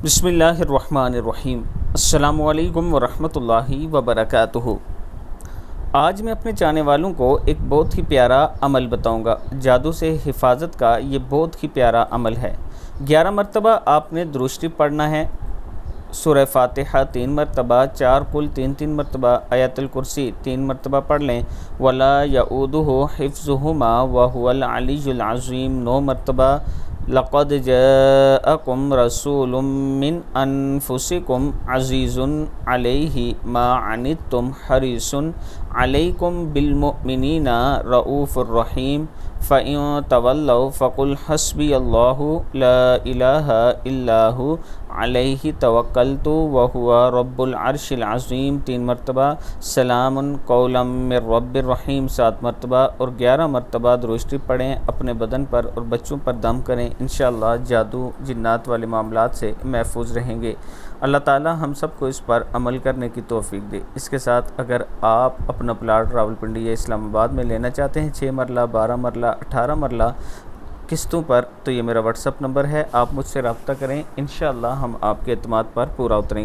بسم اللہ الرحمن الرحیم۔ السلام علیکم ورحمۃ اللہ وبرکاتہ۔ آج میں اپنے چاہنے والوں کو ایک بہت ہی پیارا عمل بتاؤں گا۔ جادو سے حفاظت کا یہ بہت ہی پیارا عمل ہے۔ 11 مرتبہ آپ نے درود شریف پڑھنا ہے، سورہ فاتحہ 3 مرتبہ، 4 قل 3 مرتبہ، آیت الکرسی 3 مرتبہ پڑھ لیں، ولا یعودہ حفظہما وہو العلی العظیم 9 مرتبہ، لقد جاءکم رسول من انفسکم عزیز علیہ ما عنتم حریص علیکم بالمؤمنین رؤوف الرحیم، فَإِن تَوَلَّوْا فَقُلْ حَسْبِيَ اللَّهُ لَا إِلَٰهَ إِلَّا هُوَ عَلَيْهِ تَوَكَّلْتُ وَهُوَ رَبُّ الْعَرْشِ الْعَظِيمِ 3 مرتبہ، سلام قولا من رب الرحیم 7 مرتبہ اور 11 مرتبہ درود شریف پڑھیں، اپنے بدن پر اور بچوں پر دم کریں، انشاءاللہ جادو جنات والے معاملات سے محفوظ رہیں گے۔ اللہ تعالی ہم سب کو اس پر عمل کرنے کی توفیق دے۔ اس کے ساتھ اگر آپ اپنا پلاٹ راولپنڈی یا اسلام آباد میں لینا چاہتے ہیں 6 مرلہ 12 مرلہ 18 مرلہ قسطوں پر، تو یہ میرا واٹس اپ نمبر ہے، آپ مجھ سے رابطہ کریں، انشاءاللہ ہم آپ کے اعتماد پر پورا اتریں گے۔